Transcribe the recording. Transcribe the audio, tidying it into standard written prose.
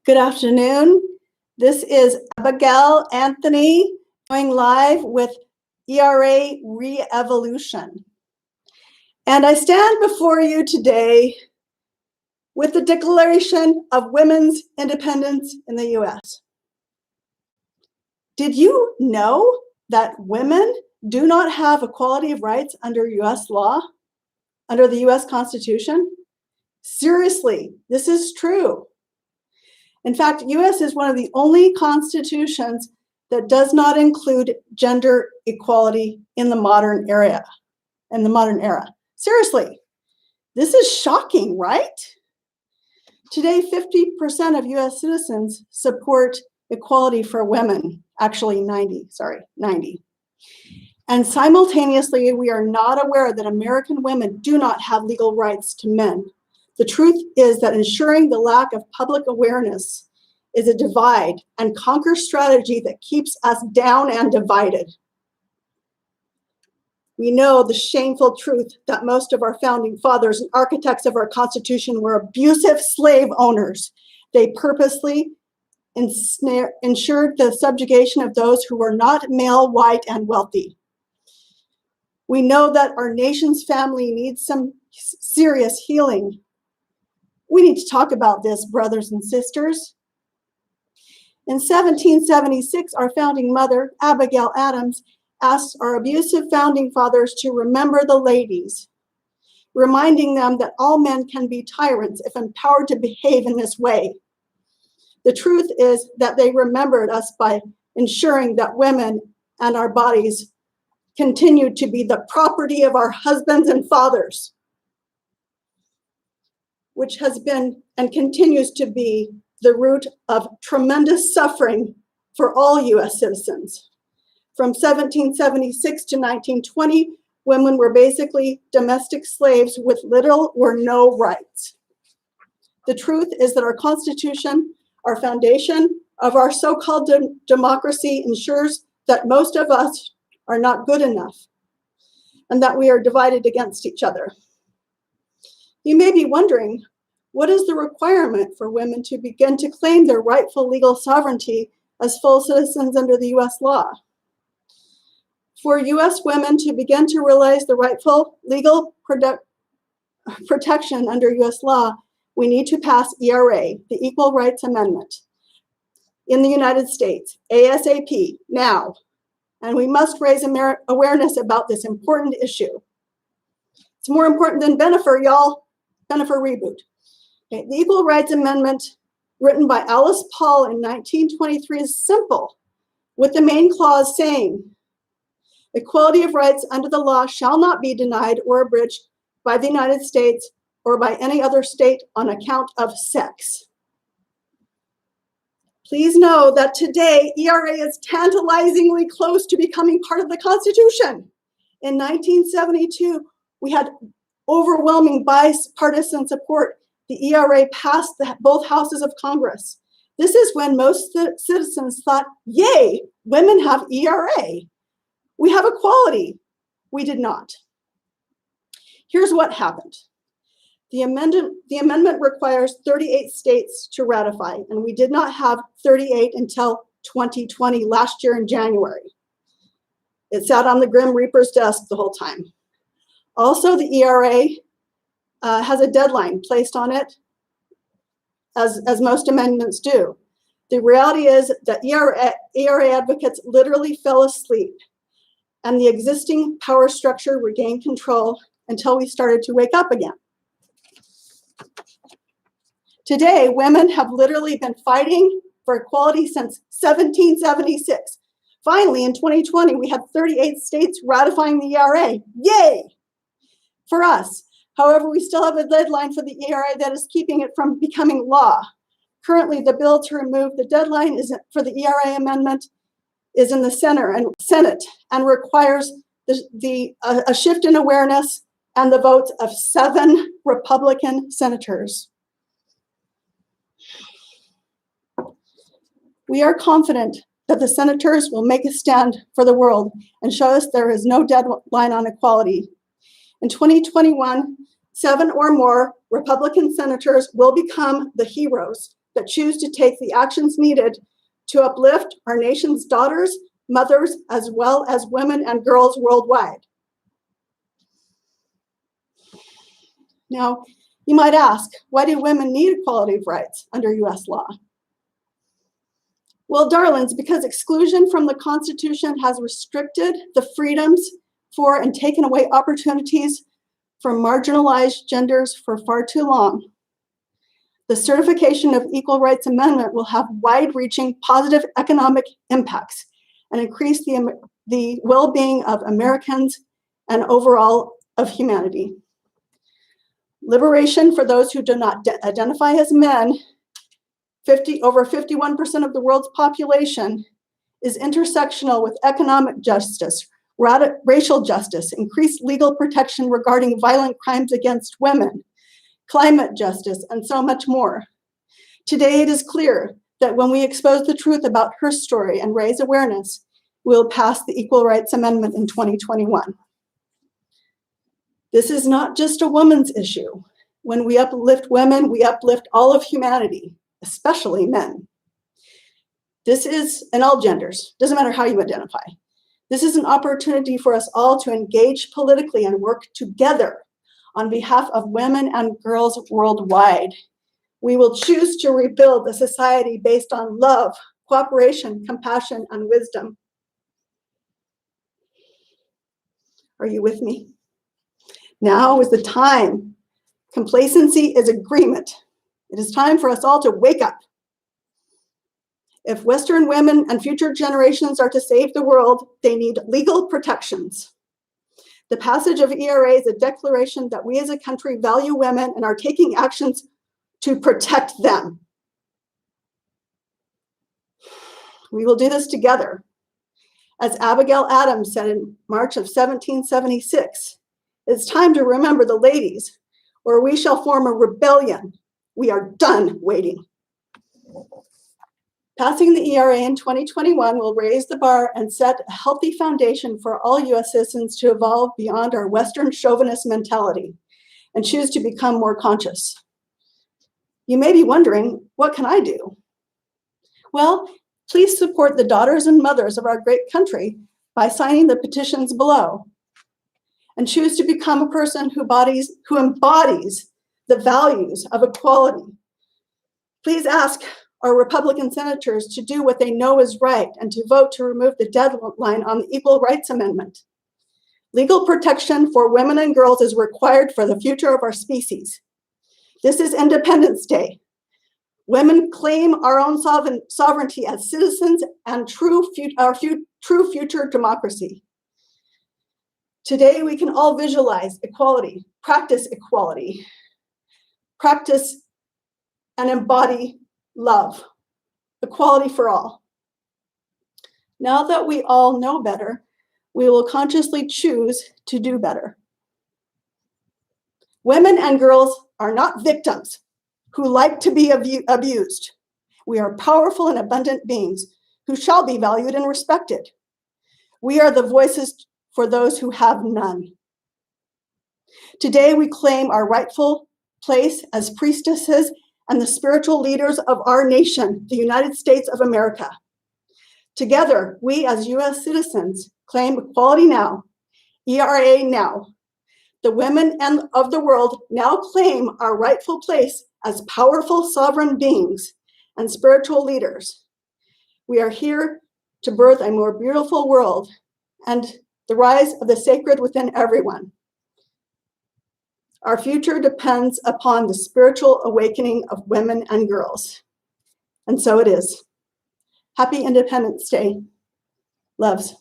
Good afternoon. This is Abigail Anthony going live with ERA Re-Evolution. And I stand before you today with the Declaration of Women's Independence in the US. Did you know that women do not have equality of rights under US law, under the US Constitution? Seriously, this is true. In fact, US is one of the only constitutions that does not include gender equality in the modern era. Seriously, this is shocking, right? Today, 50% of US citizens support equality for women, actually 90. And simultaneously, we are not aware that American women do not have legal rights to men. The truth is that ensuring the lack of public awareness is a divide and conquer strategy that keeps us down and divided. We know the shameful truth that most of our founding fathers and architects of our Constitution were abusive slave owners. They purposely ensured the subjugation of those who were not male, white, and wealthy. We know that our nation's family needs some serious healing. We need to talk about this, brothers and sisters. In 1776, our founding mother, Abigail Adams, asked our abusive founding fathers to remember the ladies, reminding them that all men can be tyrants if empowered to behave in this way. The truth is that they remembered us by ensuring that women and our bodies continued to be the property of our husbands and fathers, which has been and continues to be the root of tremendous suffering for all US citizens. From 1776 to 1920, women were basically domestic slaves with little or no rights. The truth is that our Constitution, our foundation of our so-called democracy, ensures that most of us are not good enough and that we are divided against each other. You may be wondering, what is the requirement for women to begin to claim their rightful legal sovereignty as full citizens under the US law? For US women to begin to realize the rightful legal protection under US law, we need to pass ERA, the Equal Rights Amendment, in the United States, ASAP, now. And we must raise awareness about this important issue. It's more important than Bennifer, y'all. Bennifer reboot. Okay, the Equal Rights Amendment, written by Alice Paul in 1923, is simple, with the main clause saying, equality of rights under the law shall not be denied or abridged by the United States or by any other state on account of sex. Please know that today, ERA is tantalizingly close to becoming part of the Constitution. In 1972, we had overwhelming bipartisan support. The ERA passed both houses of Congress. This is when most citizens thought, yay, women have ERA. We have equality. We did not. Here's what happened. The amendment requires 38 states to ratify, and we did not have 38 until 2020, last year in January. It sat on the Grim Reaper's desk the whole time. Also, the ERA has a deadline placed on it, as most amendments do. The reality is that ERA advocates literally fell asleep, and the existing power structure regained control until we started to wake up again. Today, women have literally been fighting for equality since 1776. Finally, in 2020, we had 38 states ratifying the ERA. Yay! For us. However, we still have a deadline for the ERA that is keeping it from becoming law. Currently, the bill to remove the deadline for the ERA amendment is in the Senate and requires a shift in awareness and the votes of 7 Republican senators. We are confident that the senators will make a stand for the world and show us there is no deadline on equality. In 2021, 7 or more Republican senators will become the heroes but choose to take the actions needed to uplift our nation's daughters, mothers, as well as women and girls worldwide. Now, you might ask, why do women need equality of rights under US law? Well, darlings, because exclusion from the Constitution has restricted the freedoms for and taken away opportunities for marginalized genders for far too long. The certification of Equal Rights Amendment will have wide-reaching positive economic impacts and increase the well-being of Americans and overall of humanity. Liberation for those who do not identify as men, over 51% of the world's population, is intersectional with economic justice, racial justice, increased legal protection regarding violent crimes against women, climate justice, and so much more. Today, it is clear that when we expose the truth about her story and raise awareness, we'll pass the Equal Rights Amendment in 2021. This is not just a woman's issue. When we uplift women, we uplift all of humanity, especially men. This is, and all genders, doesn't matter how you identify. This is an opportunity for us all to engage politically and work together on behalf of women and girls worldwide. We will choose to rebuild a society based on love, cooperation, compassion, and wisdom. Are you with me? Now is the time. Complacency is agreement. It is time for us all to wake up. If Western women and future generations are to save the world, they need legal protections. The passage of ERA is a declaration that we as a country value women and are taking actions to protect them. We will do this together. As Abigail Adams said in March of 1776, it's time to remember the ladies, or we shall form a rebellion. We are done waiting. Passing the ERA in 2021 will raise the bar and set a healthy foundation for all US citizens to evolve beyond our Western chauvinist mentality and choose to become more conscious. You may be wondering, what can I do? Well, please support the daughters and mothers of our great country by signing the petitions below, and choose to become a person who embodies the values of equality. Please ask our Republican senators to do what they know is right and to vote to remove the deadline on the Equal Rights Amendment. Legal protection for women and girls is required for the future of our species. This is Independence Day. Women claim our own sovereignty as citizens and our true future democracy. Today, we can all visualize equality, practice and embody love, equality for all. Now that we all know better, we will consciously choose to do better. Women and girls are not victims who like to be abused. We are powerful and abundant beings who shall be valued and respected. We are the voices for those who have none. Today, we claim our rightful place as priestesses and the spiritual leaders of our nation, the United States of America. Together, we as US citizens claim equality now, ERA now. The women of the world now claim our rightful place as powerful sovereign beings and spiritual leaders. We are here to birth a more beautiful world and the rise of the sacred within everyone. Our future depends upon the spiritual awakening of women and girls. And so it is. Happy Independence Day. Loves.